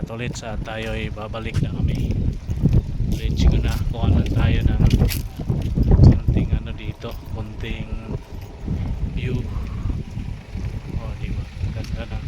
tolits, at tayo ay babalik na kami. Let's go na, kuha na tayo ng konting ano dito, konting view. Oh, di ba? Ganda na.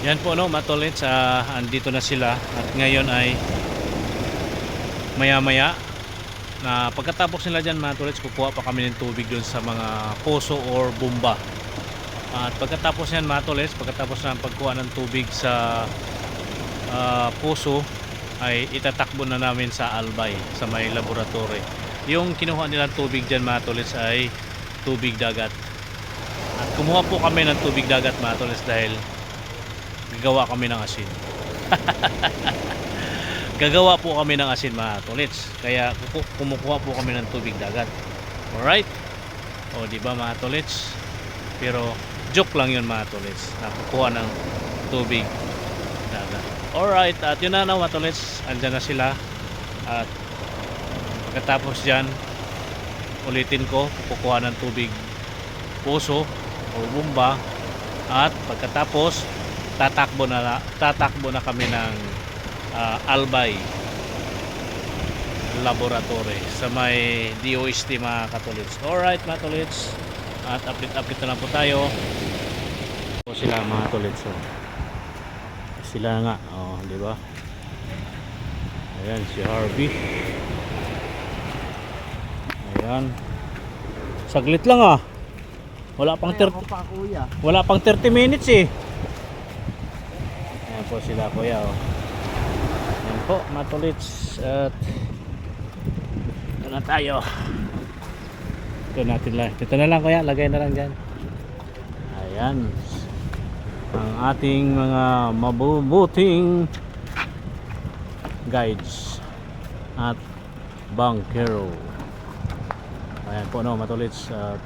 Yan po, no, matolits, andito na sila at ngayon ay maya maya na pagkatapos nila dyan, matolits, kukuha pa kami ng tubig dun sa mga poso or bumba. At pagkatapos yan, matolits, pagkatapos ng pagkuha ng tubig sa poso, ay itatakbo na namin sa Albay, sa may laboratory. Yung kinuha nilang tubig dyan, matolits, ay tubig dagat. At kumuha po kami ng tubig dagat, matolits, dahil gagawa kami ng asin. Gagawa po kami ng asin, mga tolits. Kaya kumukuha po kami ng tubig dagat. Alright? O, di ba, mga tolits? Pero joke lang yun, mga tolits, na kukuha ng tubig dagat. Alright, at yun na, mga tolits. Andyan na sila. At pagkatapos dyan, ulitin ko, kukuha ng tubig puso o bumba. At pagkatapos, tatakbo na kami ng Albay Laboratory sa may DOST, mga katolits. Alright, mga tolits, at update na lang po tayo. O sila, mga tolits, oh. Sila nga, oh, di ba? Ayan si Harvey. Ayan, saglit lang, wala pang 30 minutes eh. Ayan po sila, kuya, oh. Ayan po, mga tolits, at ito na tayo. Ito natin lang, ito na lang, kuya, lagay na lang dyan. Ayan ang ating mga mabubuting guides at bankero. Ayan po, no, mga tolits, at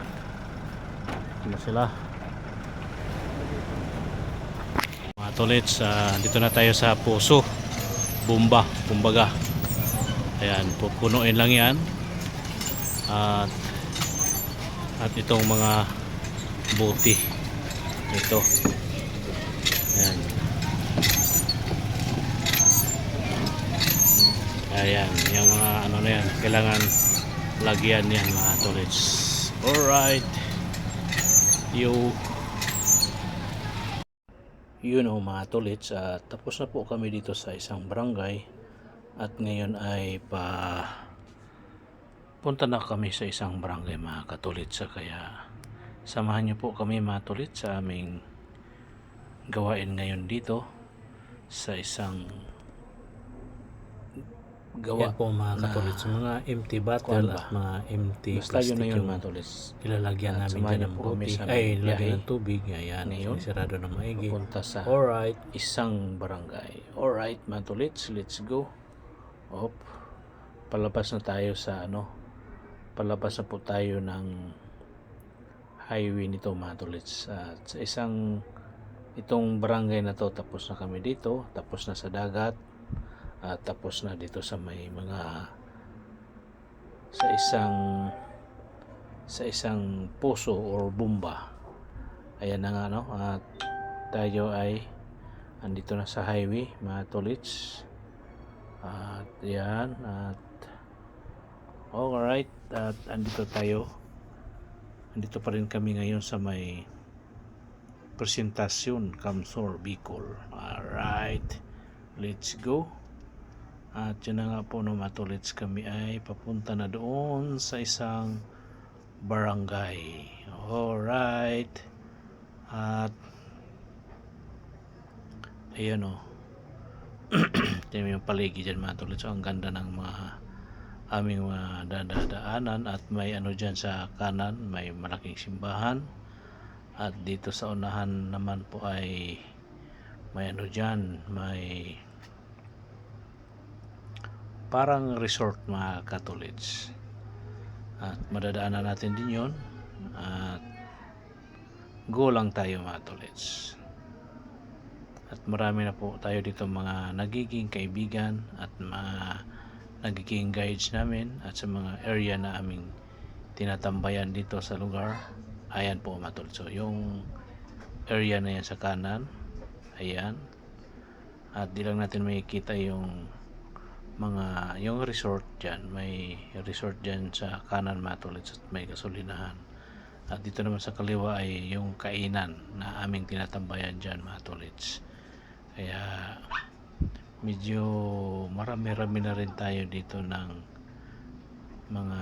ito na sila, mga tolits. Dito na tayo sa puso bumba, kumbaga. Ayan, pupunuin lang yan, at itong mga buti ito, ayan, ayan, yung mga ano na yan, kailangan lagyan yan, mga tolits. Alright, yun, oh, mga tolits, tapos na po kami dito sa isang barangay, at ngayon ay punta na kami sa isang barangay, mga katolits. Kaya samahan niyo po kami, mga tolits, sa aming gawain ngayon dito sa isang gawa. Yan po, mga katolits, mga empty bottle at mga empty plastic, na yun, yung mga tolits. ilalagyan namin samahan dyan niyo ng po kami buti, sa ay aming lagyan biyahe ng tubig. Ayan, ngayon, sarado na maigi. pupunta sa Alright, isang barangay. Alright, mga tolits, let's go. Hop, palabas na tayo sa palabas na po tayo ng highway nito, mga tolits. Sa itong barangay na to, tapos na kami dito, tapos na sa dagat, at tapos na dito sa may mga sa isang puso or bumba. Ayan na nga, no, at tayo ay andito na sa highway, mga tolits. At yan, at alright, at andito pa rin kami ngayon sa may presentasyon Kamsor Bicol. Alright, let's go. At yun na nga po, no, mga tolits, kami ay papunta na doon sa isang barangay. Alright, at ayun, oh. Tingnan mo yung paligid dyan, mga tolits. So, ang ganda ng mga aming mga dadaanan, at may ano dyan sa kanan, may malaking simbahan, at dito sa unahan naman po ay may ano dyan, may parang resort mga katolits, at madadaanan natin din yon, at go lang tayo mga katolits. At marami na po tayo dito mga nagiging kaibigan at mga nagiging guides namin, at sa mga area na aming tinatambayan dito sa lugar. Ayan po mga tol. So yung area na yan sa kanan, ayan, at di lang natin makikita yung yung resort dyan. May resort dyan sa kanan mga tol, at may gasolinahan. At dito naman sa kaliwa ay yung kainan na aming tinatambayan dyan mga tolits. Kaya medyo marami-rami na rin tayo dito ng mga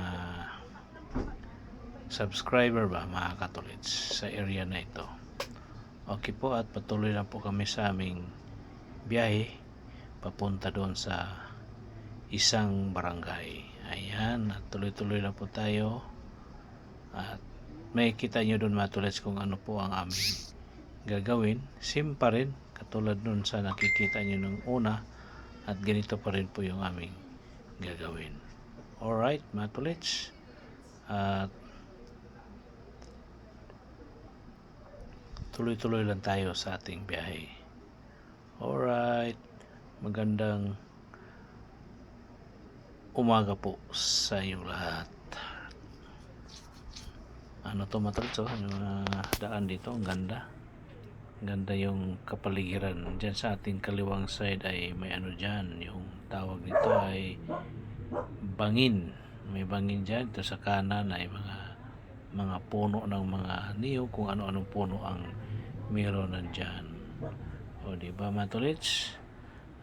subscriber ba mga katolits sa area na ito. Okay po, at patuloy lang po kami sa aming biyahe papunta doon sa isang barangay. Ayan, at tuloy-tuloy lang po tayo, at may kita nyo doon mga katolits kung ano po ang aming gagawin. Same pa rin katulad nun sa nakikita nyo nung una, at ganito pa rin po yung aming gagawin. Alright mga tolits, at tuloy-tuloy lang tayo sa ating biyahe. Alright, magandang umaga po sa inyong lahat. Ano to mga tolits, yung daan dito, ang ganda. Ganda yung kapaligiran. Diyan sa ating kaliwang side ay may ano dyan, yung tawag nito ay bangin. May bangin dyan. Ito sa kanan ay mga puno ng mga niyog, kung ano-anong puno ang meron nandyan. O diba mga tolits?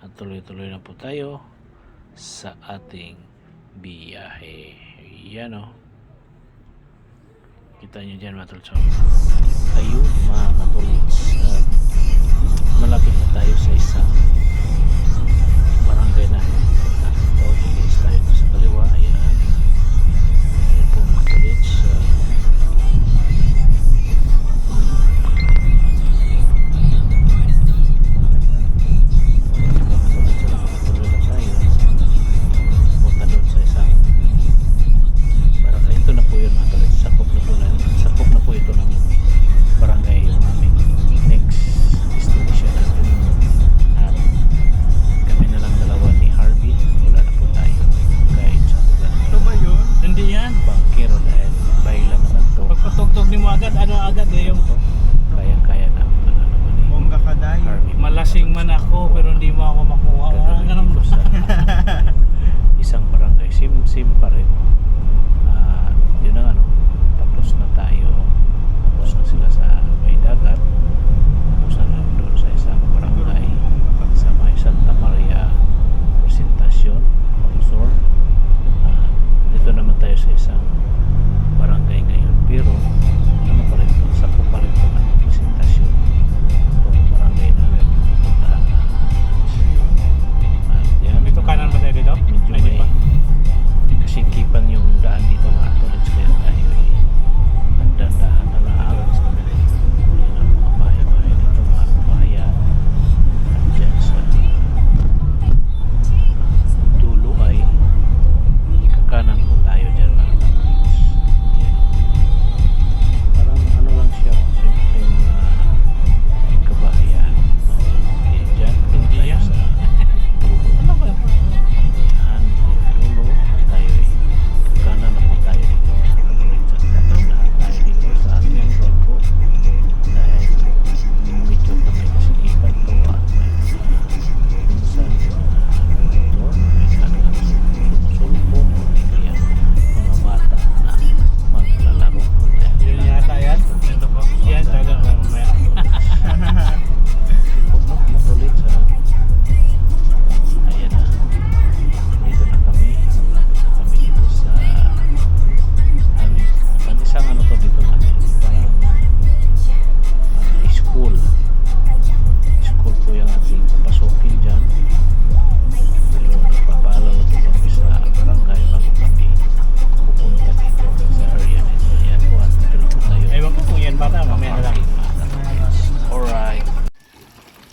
At tuloy-tuloy na po tayo sa ating biyahe. Yan o. Kita nyo dyan mga tolits. Ayun mga katolits, malapit na tayo sa isang barangay na ito. Ilis tayo sa kaliwa. Ayan, ayan po mga katolits. Tuloy lang tayo punta doon sa isang barangay. Ito na po yun mga katolits. Sakop na po ito ng barangay yung aming next destination natin. At kami na lang dalawa ni Harvey, wala na po tayo guide sa lugar.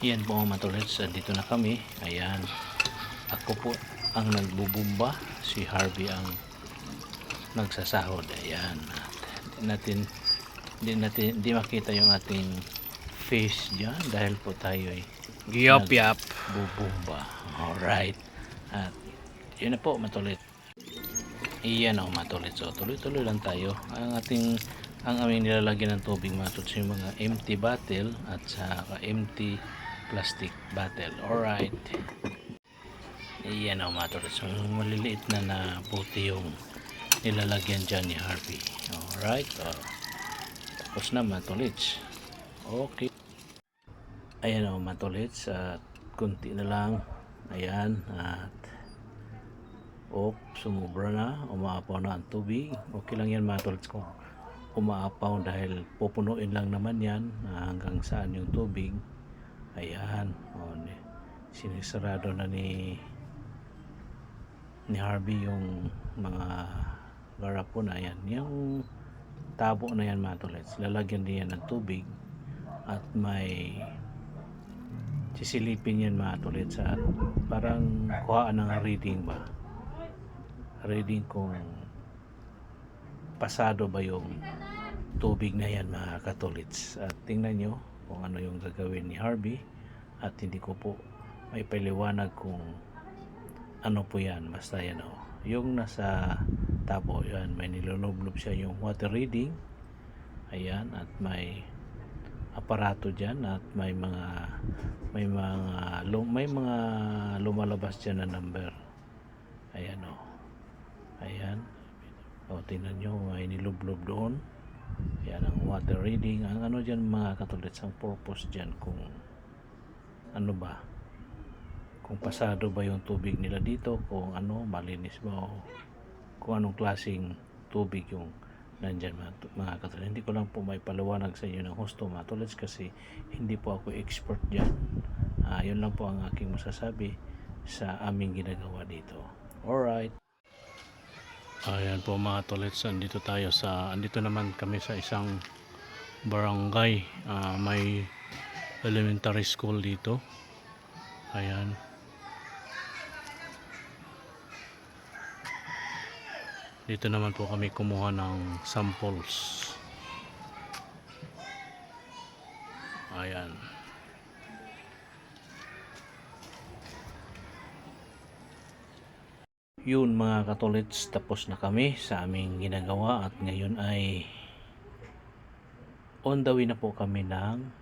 Yan po mga tolits, dito na kami. Ayan, ako po ang nagbubumba, si Harvey ang nagsasahod. Ayan, di makita yung ating face dyan dahil po tayo ay Giyap yap. nagbubumba. Alright, at yun na po matulit. Iyan o matulit. So tuloy-tuloy lang tayo. Ang aming nilalagyan ng tubig matulit yung mga empty bottle at saka empty plastic bottle. Alright, iyan o matulit. So maliliit na puti yung nilalagyan dyan ni Harvey. Alright, tapos na matulits. Okay, ayan o matulits, at kunti na lang. Ayan, at sumubra na, umaapaw na ang tubig. Okay lang yan matulits kung umaapaw dahil pupunuin lang naman yan hanggang saan yung tubig. Ayan, sinisarado na ni Harvey yung mga garapon na yan. Yung tabo na yan matulits, lalagyan din yan ng tubig at may sisilipin yan matulits at parang kuhaan ng reading ba, reading kung pasado ba yung tubig na yan mga katulits. At tingnan nyo kung ano yung gagawin ni Harvey, at hindi ko po may paliwanag kung ano po yan. Basta yan o, yung nasa tabo yan, may nilulublob siya yung water reading. Ayan, at may aparato dyan at may mga lumalabas dyan na number. Ayan o, ayan o, tingnan nyo, may nilublob doon. Ayan ang water reading. Ang ano dyan mga katulits, ang purpose dyan kung ano ba, kung pasado ba yung tubig nila dito, kung ano, malinis ba, o kung anong klaseng tubig yung nandyan mga katulits. Hindi ko lang po may paliwanag sa inyo ng husto mga katulits kasi hindi po ako expert dyan. Yun lang po ang aking masasabi sa aming ginagawa dito. Alright, Ayan po mga tolets, andito naman kami sa isang barangay. May elementary school dito. Ayan. Dito naman po kami kumuha ng samples. Ayan. yun mga katolits, tapos na kami sa aming ginagawa at ngayon ay on the way na po kami ng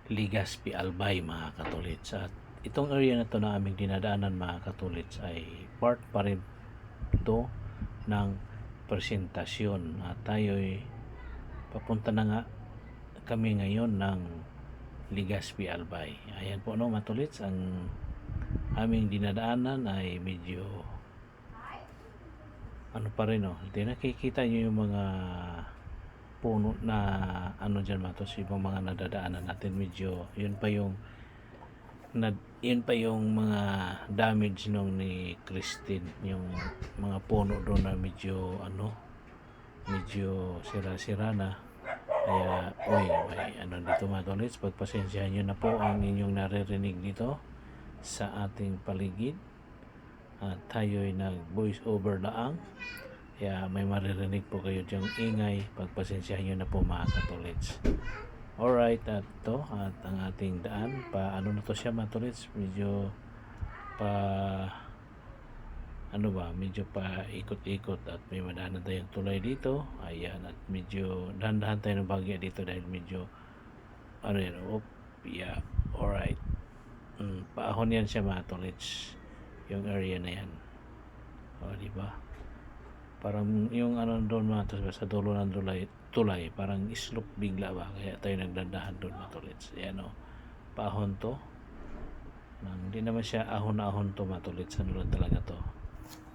Legazpi Albay mga katolits. At itong area na to na aming dinadaanan mga katolits ay part pa rin ito ng presentasyon, at tayo'y papunta na nga kami ngayon ng Legazpi Albay. Ayan po no mga katolits, ang aming dinadaanan ay medyo ano pa rin hindi nakikita nyo yung mga puno na ano dyan matos, yung mga nadadaanan natin. Medyo yun pa yung mga damage nung ni Christine, yung mga puno doon na medyo sira-sira na. Kaya may dito mga tolits, pagpasensyahan nyo na po ang inyong naririnig dito sa ating paligid. At tayo'y nag voice over laang, kaya may maririnig po kayo diyang ingay, pagpasensyahan nyo na po mga katolits. Alright, at ang ating daan na to siya mga tolits, medyo medyo pa ikot-ikot at may madaanan tayong tulay dito. Ayan, at medyo dahan-dahan tayo ng bagya dito dahil medyo alright. Paahon yan siya mga tolits, yung area na yan. Diba? Parang yung doon mga tolits, sa dulo ng tulay, parang slope bigla ba, kaya tayo nagdandahan doon mga tolits. Ayan paahon to. Hindi naman siya ahon-ahon to mga tolits, ano lang talaga to.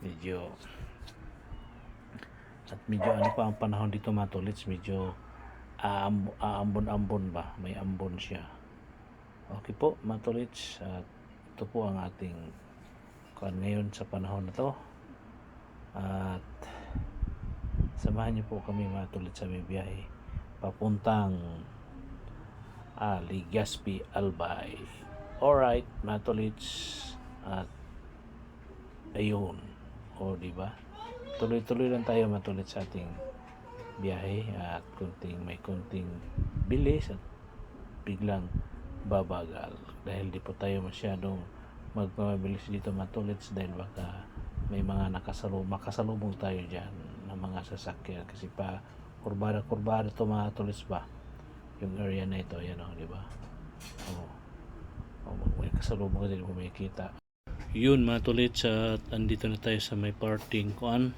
Medyo pa ang panahon dito mga tolits, medyo aambon-ambon ba, may ambon siya. Okay po mga tolits, at ito po ang ating ngayon sa panahon na to. At samahan niyo po kami mga tolits sa may biyahe papuntang Legazpi Albay. Alright, mga tolits, at ayun, o di ba? Tuloy-tuloy lang tayo mga tolits sa ating biyahe at may kunting bilis at biglang babagal dahil di po tayo masyadong magmabilis dito mga tolits dahil baka may mga makasalubong tayo dyan ng mga sasakyan kasi pa kurbada to mga tolits ba yung area na ito, yan o, di ba? May kasalubong ka din kung may kita. Yun mga tolits, at andito na tayo sa may parting kuan.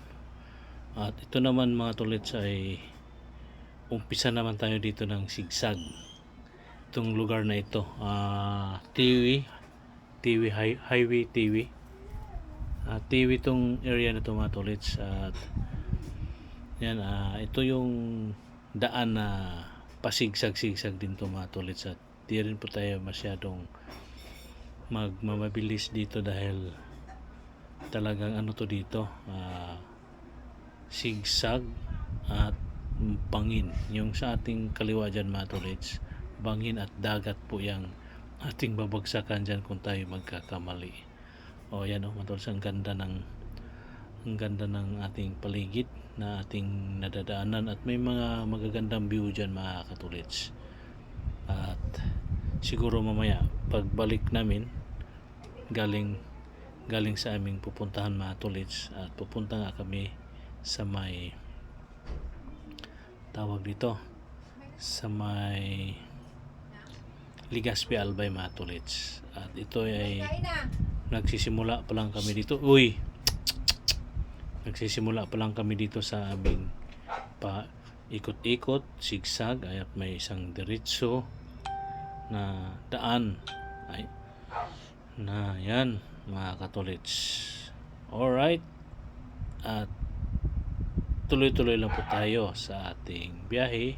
At ito naman mga tolits ay umpisa naman tayo dito ng sigsag. Itong lugar na ito, Highway Tiwi. Tiwi itong area na ito mga tolits. At yan, ito yung daan na pasigsag-sigsag din ito mga tolits. At di rin po tayo masyadong magmamabilis dito dahil talagang ano to dito, sigsag at bangin. Yung sa ating kaliwa dyan mga tolits, bangin at dagat po yung ating babagsakan dyan kung tayo magkakamali. O yan o, mga tolits, ang ganda ng ating paligid na ating nadadaanan at may mga magagandang view dyan mga katolits. At siguro mamaya pagbalik namin galing sa aming pupuntahan mga tolits, at pupunta nga kami sa may tawag dito sa may Legazpi Albay mga tolits. At ito ay nagsisimula pa lang kami dito. Nagsisimula pa lang kami dito sa aming pa ikot-ikot, sigsag, at may isang diretso na daan ay na yan mga katolits. Alright, at tuloy-tuloy lang po tayo sa ating biyahe.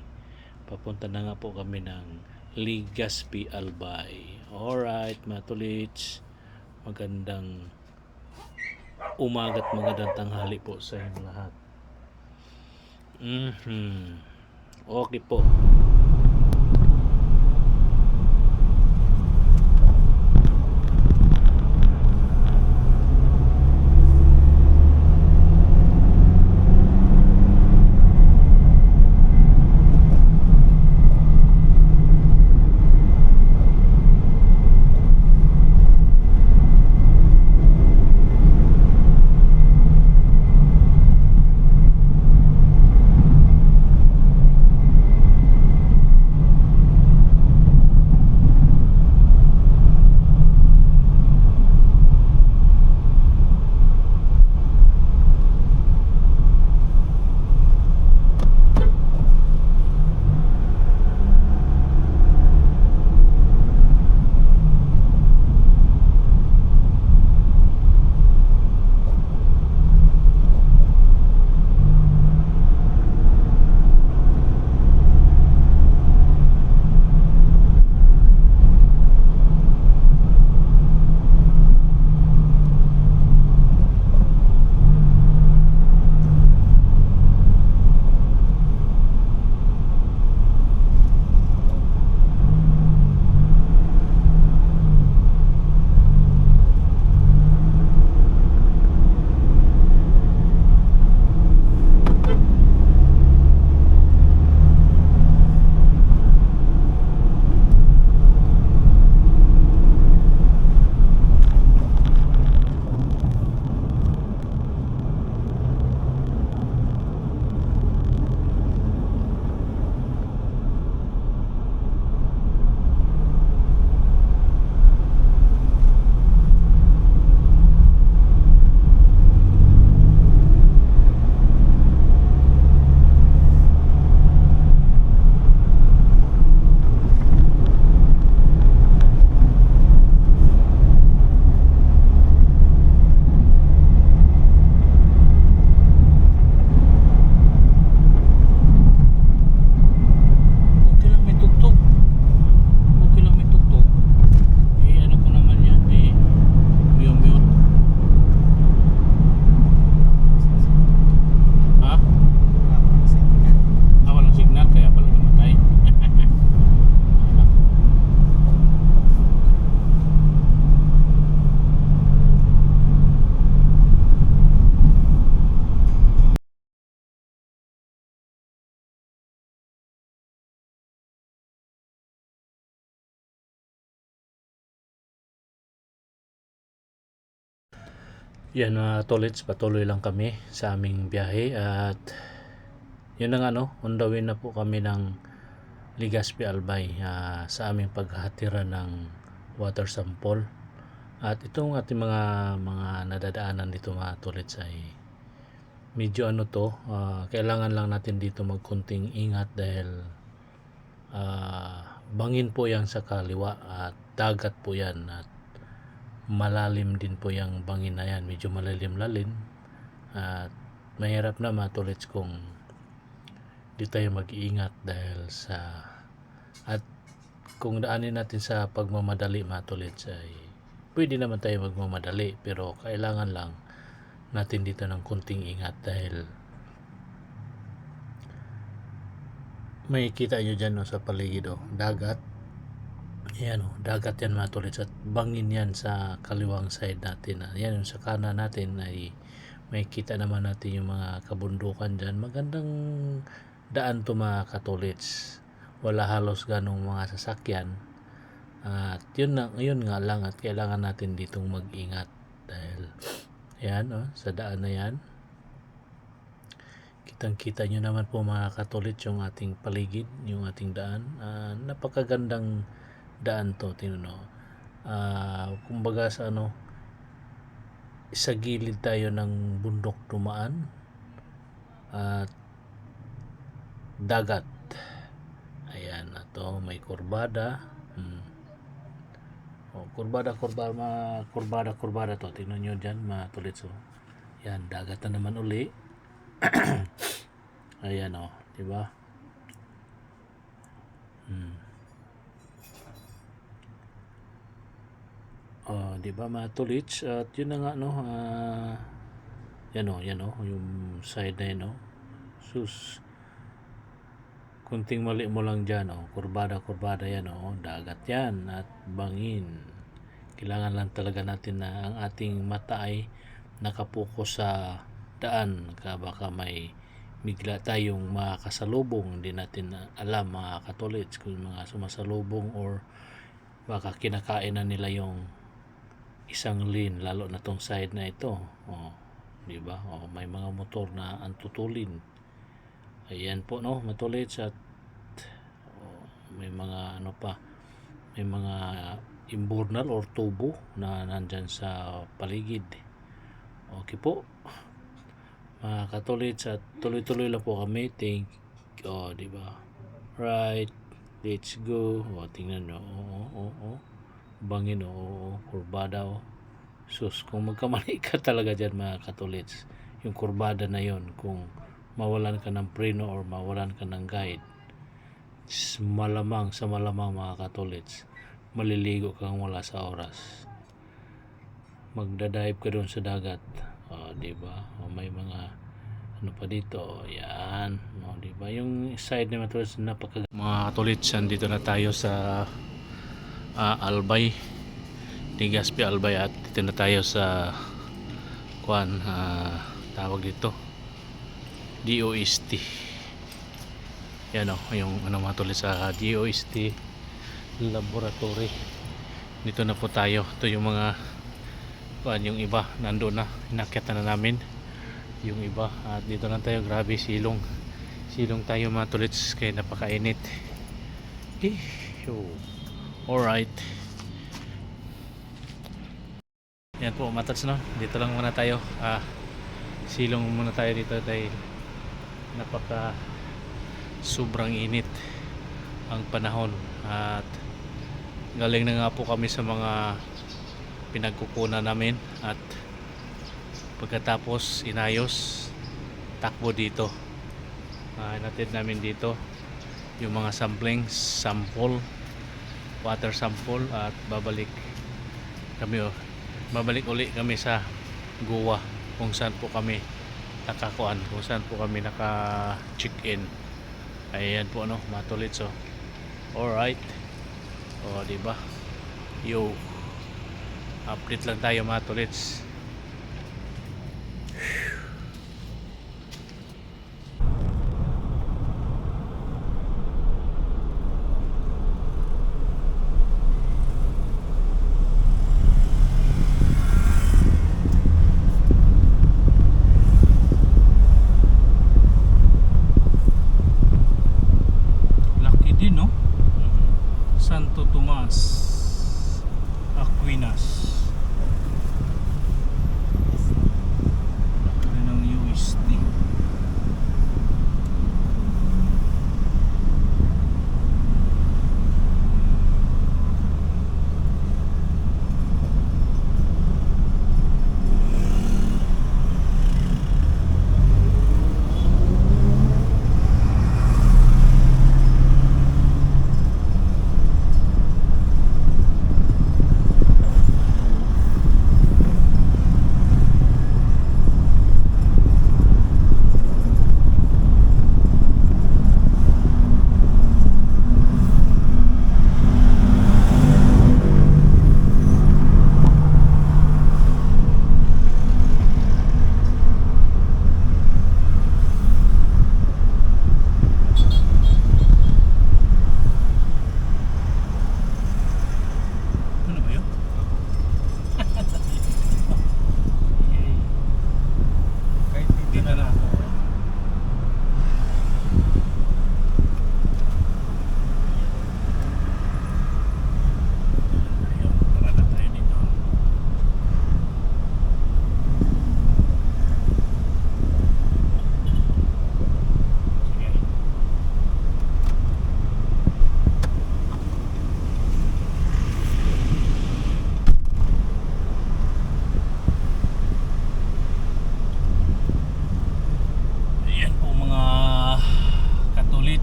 Papunta na nga po kami ng Legazpi Albay. Alright mga tolits, magandang umaga at magandang tanghali po sa inyong lahat. Okay po. Yan mga tolits, patuloy lang kami sa aming biyahe at yun na nga no, on the way na po kami ng Legazpi Albay sa aming paghatira ng water sample. At itong ating mga nadadaanan dito mga tolits ay medyo ano to, kailangan lang natin dito magkunting ingat dahil bangin po yan sa kaliwa at dagat po yan at malalim din po yung bangin na yan, medyo malalim-lalim at mahirap na mga tolits kung di tayo mag-iingat dahil sa at kung daanin natin sa pagmamadali mga tolits ay pwede naman tayo magmamadali pero kailangan lang natin dito ng kunting ingat dahil may kita nyo dyan no, sa paligid dagat. Ayan dagat yan mga tolits at bangin yan sa kaliwang side natin. Ayan yung sa kanan natin ay may kita naman natin yung mga kabundukan dyan. Magandang daan to mga katolits. Wala halos ganong mga sasakyan. At yun nga lang at kailangan natin ditong mag-ingat dahil ayan sa daan na yan. Kitang-kita nyo naman po mga katolits yung ating paligid, yung ating daan. Napakagandang daan to, tinuno. Kumbaga sa sa gilid tayo ng bundok dumaan at dagat. Ayan na to, may kurbada. Kurbada to. Tingnan nyo dyan mga tolits. Yan, dagat na naman uli. Ayan diba? Diba mga tolits? At yun na nga yan yung side na yun sus, kunting mali mo lang dyan kurbada yan dagat yan at bangin. Kailangan lang talaga natin na ang ating mata ay nakapokus sa daan baka may bigla tayong makakasalubong, hindi natin alam mga katolits kung mga sumasalubong or baka kinakain na nila yung isang lane lalo na tong side na ito di ba may mga motor na antutulin. Ayan po mga tolits at may mga may mga imburnal or tubo na nandyan sa paligid. Okay po mga katolits at tuloy-tuloy lang po kami. Di ba? Right, let's go. Tingnan nyo. Bangin kurbada sus, kung magkamali ka talaga dyan mga katolits, yung kurbada na yon, kung mawalan ka ng preno or mawalan ka ng guide, malamang mga katolits, maliligo kang wala sa oras, magdadive ka doon sa dagat. Diba? May mga pa dito. Yan. Diba? Yung side na matulad mga katolits, dito na tayo sa Albay, Legazpi Albay at dito na tayo sa tawag dito DOST. Yan yung mga katolits sa DOST laboratory. Dito na po tayo. Ito yung mga yung iba nandoon na, inakyatan na namin yung iba at dito lang tayo. Grabe, silong tayo mga tolits kaya napakainit. Alright, yan po matats dito lang muna tayo, silong muna tayo dito dahil napaka sobrang init ang panahon at galing na nga po kami sa mga pinagkukunan namin at pagkatapos inayos, takbo dito. Natid namin dito yung mga sample, water sample at babalik uli kami sa Goa kung saan po kami naka check in. Ayan po mga tolits. Alright, diba, update lang tayo mga tolits.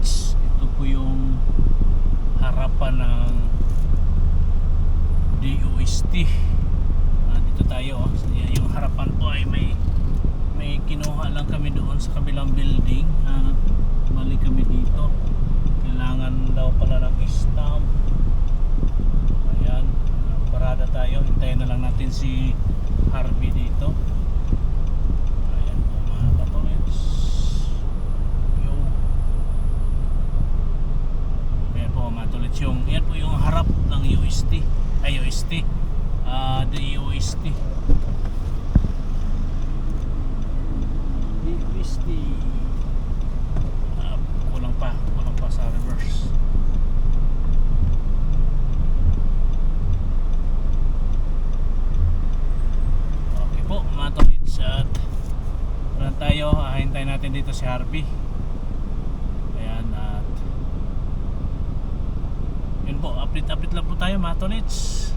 Matolits. Ito po yung harapan ng DOST. Dito tayo. So, yung harapan po ay may kinuha lang kami doon sa kabilang building. Balik kami dito. Kailangan daw pala ng stamp. Ayan, parada tayo. Hintayin na lang natin si Harvey dito. Ayan po mga katolits. Yo. Ayan po mga katolits. Yan po yung harap ng UST. Ay UST. The UST. UST. Kulang pa sa reverse. Okay po mga tolits, at wala tayo, hintayin natin dito si Harvey. Ayan, at yun po, update lang po tayo mga tolits.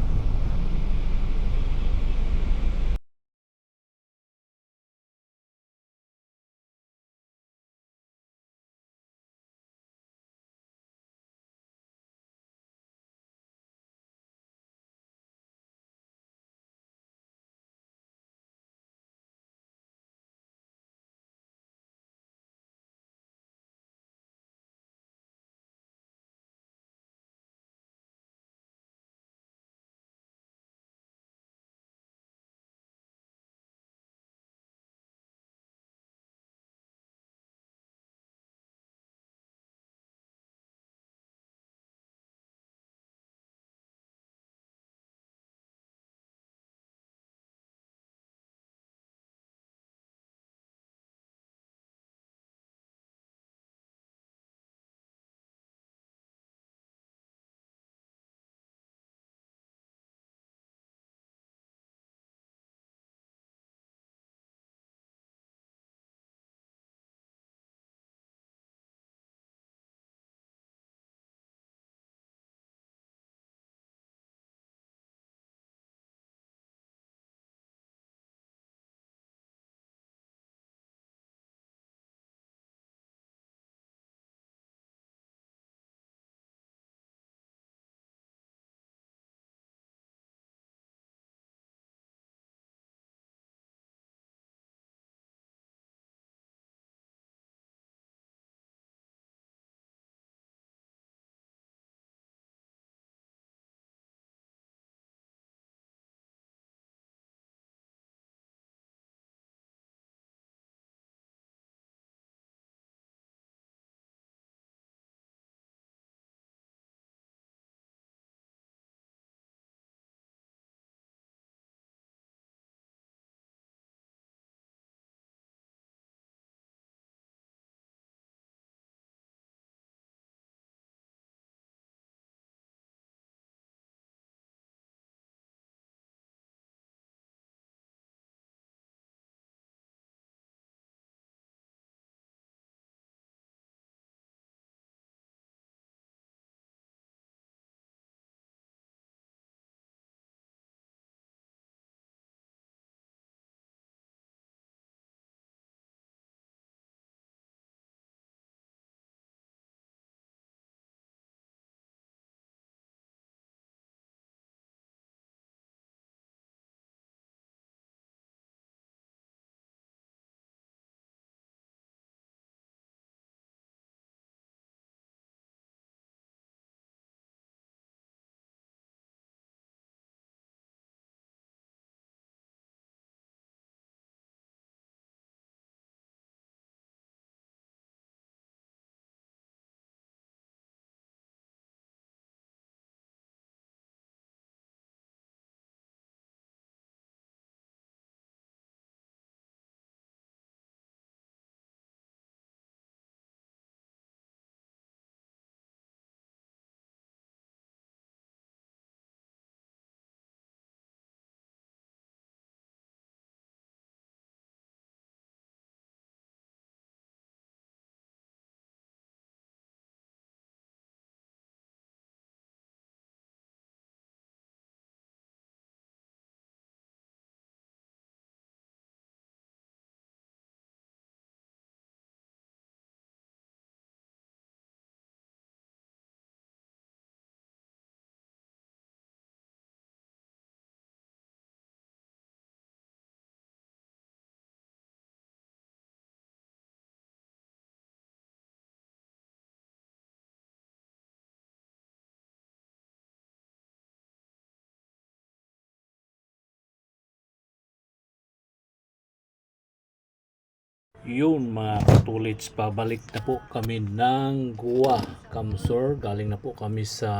Yun mga katulits, pabalik na po kami ng Goa, Kamsor. Galing na po kami sa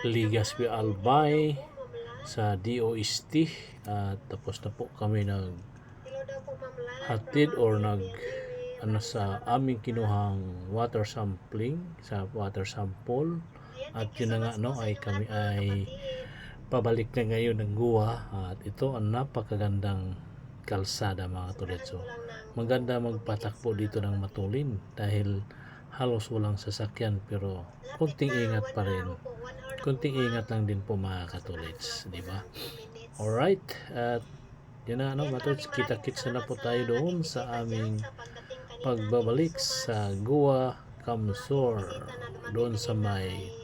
Legazpi Albay sa DOST, at tapos na po kami nag hatid or nag sa aming kinuhang water sampling sa water sample, at yun na nga ay kami ay pabalik na ngayon ng Goa. At ito ang napakagandang kalsada mga katulits. So, maganda magpatakbo dito ng matulin dahil halos walang sasakyan, pero konting ingat pa rin. Konting ingat lang din po mga katulits, di ba? Alright, at yun na mga katulits, kita-kits na po tayo doon sa aming pagbabalik sa Goa, Kamsor, doon sa may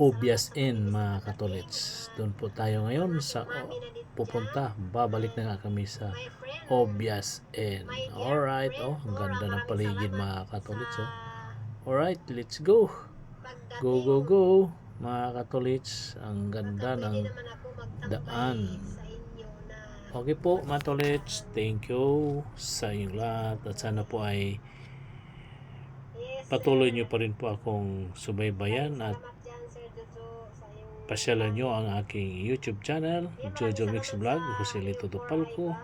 Obias Inn mga katolits. Doon po tayo ngayon sa babalik na nga kami sa Obias Inn. Alright, ang ganda ng paligid mga katolits. Alright, let's go. Go mga katolits. Ang ganda ng daan. Okay po mga katolits, thank you sa inyong lahat, at sana po ay patuloy nyo pa rin po akong subaybayan at pasyalan nyo ang aking YouTube channel, Jojo Mix Vlog, Jose Lito Dupalco.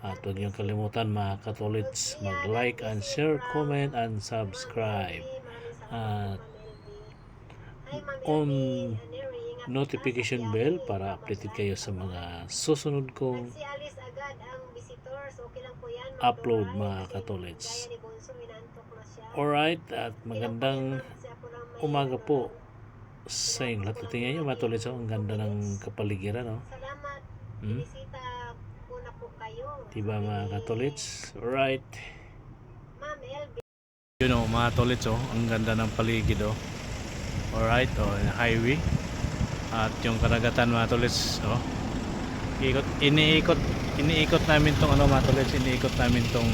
At huwag nyo kalimutan mga katolits, mag-like and share, comment and subscribe. At on notification bell para updated kayo sa mga susunod kong upload mga katolits. Alright, at magandang umaga po sa inyong lahat. Tingnan nyo mga katolits, ang ganda ng kapaligiran, Binisita ko na po kayo. diba mga katolits? Alright, Ma'am LB. Yun mga katolits, ang ganda ng paligid. Alright, highway. At yung karagatan mga katolits, iniikot namin tong mga katolits, iniikot namin tong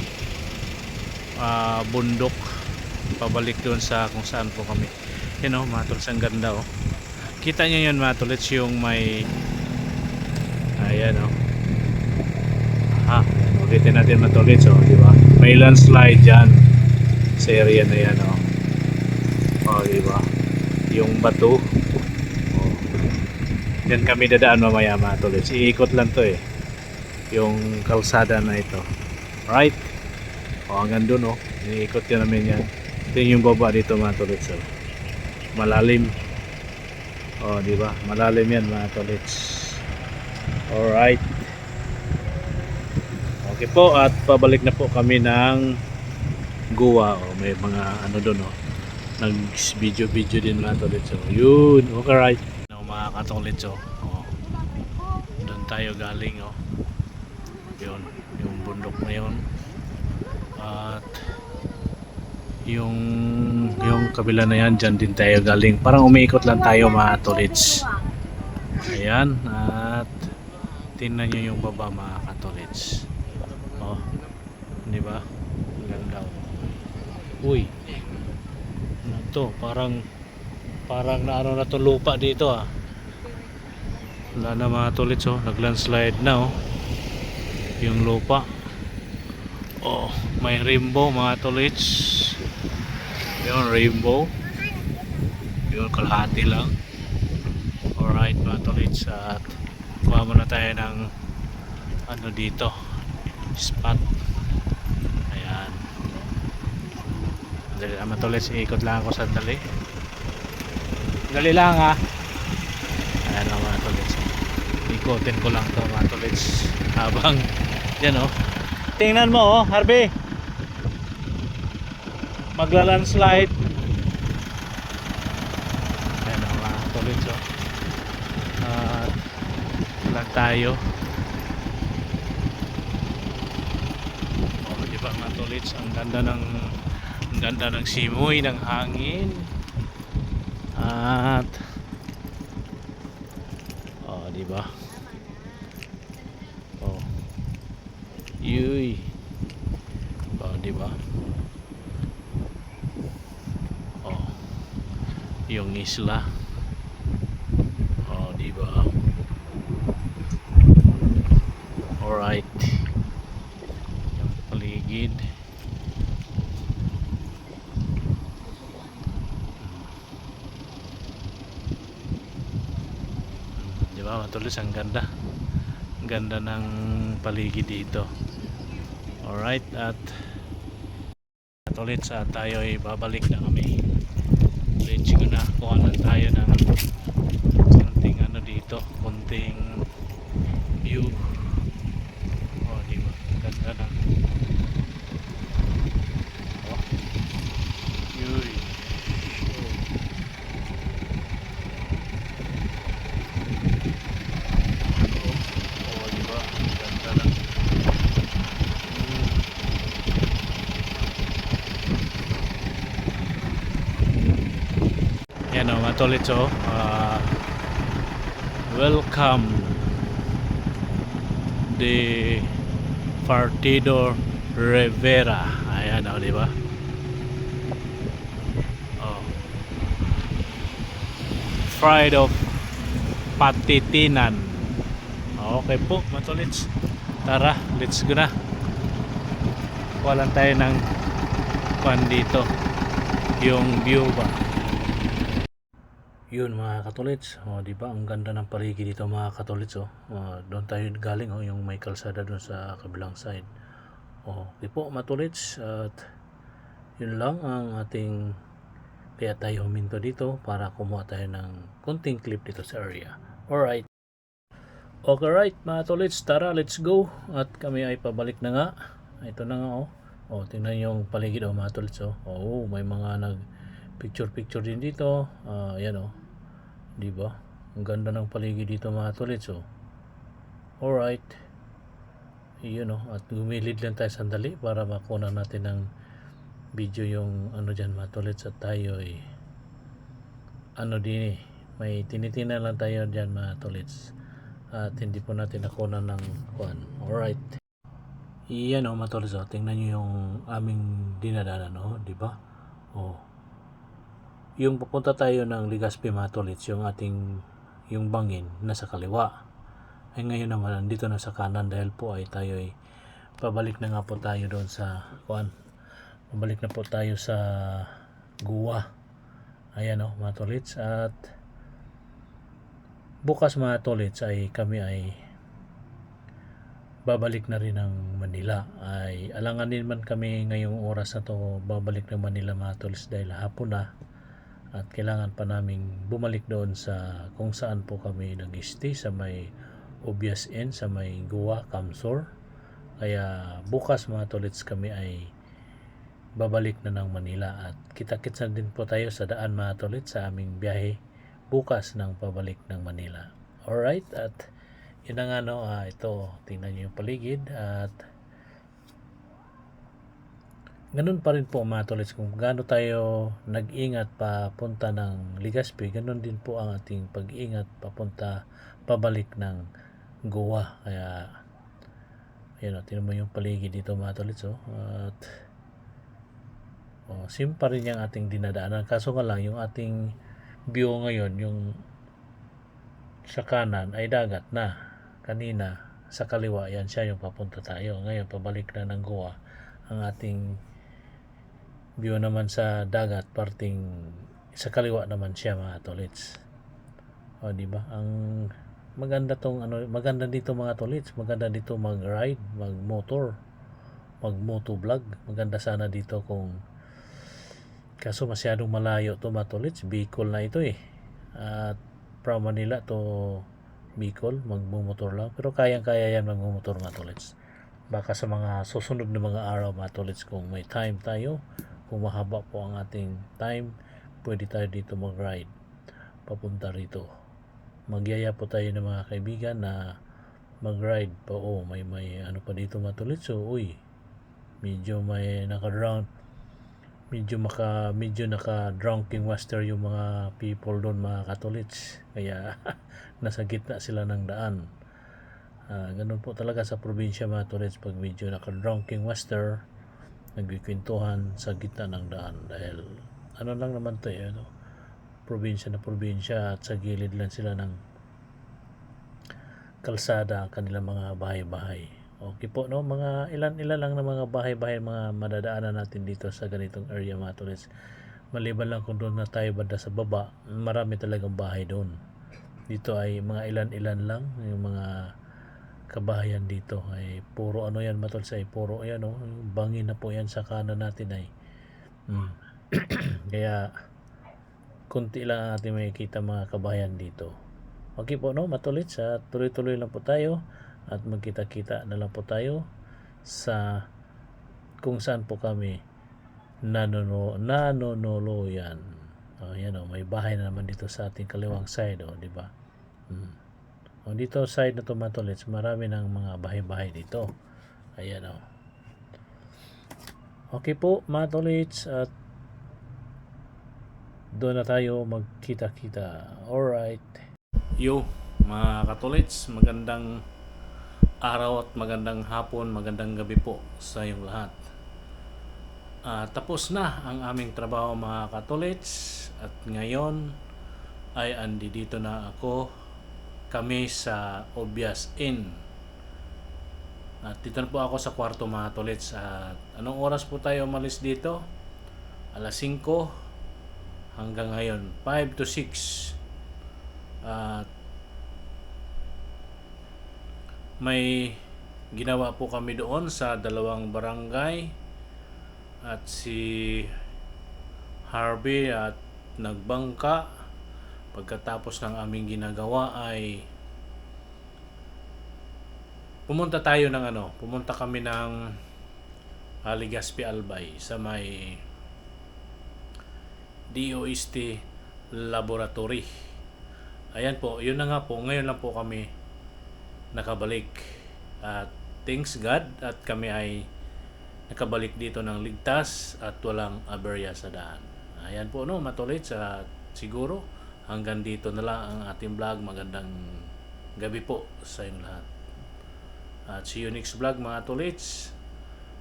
bundok pabalik doon sa kung saan po kami. Mga katolits, ang ganda. Kita nyo yun mga katolits, yung may ayan ulitin natin mga katolits, diba? May landslide dyan sa area na yan, diba? Yung bato, yan kami dadaan mamaya mga katolits. Iikot lang to yung kalsada na ito, right? Hanggang dun, iniikot yan namin yan. Ito yung baba dito mga katolits, malalim, diba? Malalim yan mga katolits. Alright, okay po, at pabalik na po kami ng Goa. May mga doon, nag-video din mga katolits. Yun, okay, right. Mga katolits, doon tayo galing, yun, yung bundok na yun. At yung kabila na yan, dyan din tayo galing. Parang umiikot lang tayo mga katolits. Ayan, at tingnan nyo yung baba mga katolits. Diba? Ang ganda. Uy, ano to? Parang na na to lupa dito. Wala na mga katolits, nag-landslide na yung lupa. May rainbow mga katolits. Yung rainbow. Yung kalahati lang. Alright mga katolits, at kuha muna tayo ng dito spot. Ayan, dali lang mga katolits, ikot lang ako sandali. Dali lang ayan mga katolits, ikotin ko lang to mga katolits habang yan tingnan mo Harvey, magla-landslide. Ayan mga katolits, lang tayo. Diba mga katolits, ang ganda ng simoy ng hangin. At diba? Yuy. Diba? Yung isla. Diba? Alright. Yung paligid. Di ba matulis, ang ganda. Ang ganda ng paligid dito. Alright, at ulit sa tayo ay babalik na kami. Let's go na. Kuha na tayo ng konting ano dito, konting view. Oh, di ba? Ganda na. Oh. Yuy. Oh, di ba? Ganda na. Yan o, mga tolits o. Welcome the Partido Rivera. Ayan o, di ba? Oh. Fried of Patitinan. Okay po, mga tolits. Tara, let's go na. Kuha tayo ng pan dito. Yung view ba? Yun mga katolits, di ba ang ganda ng paligid dito mga katolits. Doon tayo galing, yung may kalsada doon sa kabilang side. Okay po mga katolits, at yun lang ang ating, kaya tayo huminto dito para kumuha tayo ng konting clip dito sa area. Alright. Okay, right mga katolits, tara, let's go. At kami ay pabalik na nga. Ito na nga tingnan yung paligid mga katolits. May mga nag picture din dito. Yan di ba? Ang ganda ng paligid dito mga tolits. Alright. Yun at gumilid lang tayo sandali para makuha natin ng video yung dyan mga tolits, at tayo ay may tinitingnan lang tayo dyan mga tolits, at hindi po natin nakuha ng kuhan. Alright. Yan mga tolits. Tingnan nyo yung aming dinadanan, di ba? Yung pupunta tayo ng Legazpi mga tolits, yung bangin nasa kaliwa. Ay ngayon naman nandito na sa kanan, dahil po ay tayo ay pabalik na nga po tayo doon sa pabalik na po tayo sa Guwa. Ayan mga tolits, at bukas mga tolits ay kami ay babalik na rin ng Manila. Ay alanganin man kami ngayong oras na to babalik ng Manila mga tolits, dahil hapon na. At kailangan pa naming bumalik doon sa kung saan po kami nag-stay, sa may Obias Inn, sa may Guwa, Kamsor. Kaya bukas mga tolits kami ay babalik na ng Manila, at kita-kits na din po tayo sa daan mga tolits sa aming biyahe bukas ng pabalik ng Manila. Alright, at yun na nga ito, tingnan nyo yung paligid, at ganun pa rin po mga tolits, kung gaano tayo nag-ingat papunta ng Legazpi, ganun din po ang ating pag-ingat pabalik ng Goa. Kaya yun, tingnan mo yung paligid dito mga tolits. At sim pa rin yung ating dinadaanan, kaso nga lang yung ating view ngayon, yung sa kanan ay dagat na. Kanina sa kaliwa, yan siya yung papunta tayo. Ngayon pabalik na ng Goa. Ang ating view naman sa dagat, parting sa kaliwa naman siya mga tolits. Di ba? Ang maganda maganda dito mga tolits. Maganda dito mag-ride, mag-motor, mag-motovlog. Maganda sana dito kaso masyadong malayo to mga tolits. Bicol na ito At from Manila to Bicol, mag-motor lang. Pero kayang-kaya yan mag-motor mga tolits. Baka sa mga susunod na mga araw mga tolits, kung may time tayo, kung mahaba po ang ating time, pwede tayo dito mag-ride papunta rito. Magyaya po tayo ng mga kaibigan na mag-ride pa. May pa dito mga tolits. Medyo may medyo naka-drunken master yung mga people doon mga katolits. Kaya nasa gitna sila ng daan. Ganun po talaga sa probinsya mga tolits, pag medyo naka-drunken master, nagkikwentuhan sa gitna ng daan, dahil lang naman to probinsya na probinsya, at sa gilid lang sila ng kalsada ang kanilang mga bahay-bahay. Okay po, no? Mga ilan-ilan lang na mga bahay-bahay mga madadaanan natin dito sa ganitong area, mga tolits. Maliban lang kung doon na tayo banda sa baba, marami talagang bahay doon. Dito ay mga ilan-ilan lang yung mga kabahayan dito ay puro ano yan, matol sa ay puro yan, oh, bangin na po yan sa kanan natin ay. Kaya kunti lang ang ating makikita mga kabahayan dito. Okay po, no, matulit sa tuloy-tuloy lang po tayo at magkita-kita na lang po tayo sa kung saan po kami nanonuluyan. Yan, may bahay na naman dito sa ating kaliwang side, di ba? Dito side na to, mga tolits, marami ng mga bahay-bahay dito. Ayan, Okay po, mga tolits, at doon na tayo magkita-kita. Alright. Yo, mga katolits, magandang araw at magandang hapon, magandang gabi po sa iyong lahat. Tapos na ang aming trabaho, mga katolits, at ngayon ay dito na kami sa Obias Inn. At dito na po ako sa kwarto, mga tolits. At anong oras po tayo umalis dito? Alas 5 hanggang ngayon 5 to 6. At may ginawa po kami doon sa dalawang barangay at si Harvey at nagbangka. Pagkatapos ng aming ginagawa ay pumunta kami ng Legazpi Albay sa may DOST Laboratory. Ayan po, yun na nga po, ngayon lang po kami nakabalik. At thanks God at kami ay nakabalik dito ng ligtas at walang aberya sa daan. Ayan po, no, matulits, at siguro hanggang dito na lang ang ating vlog. Magandang gabi po sa inyong lahat. At see you next vlog, mga tolits.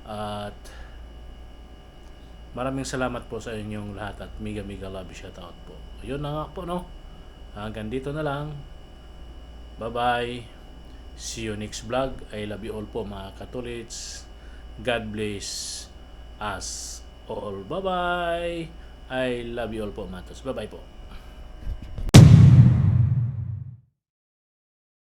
At maraming salamat po sa inyong lahat at mega love shoutout po. Yun na nga po, no. Hanggang dito na lang. Bye bye. See you next vlog. I love you all po, mga katolits. God bless us all. Bye bye. I love you all po, matos. Bye bye po.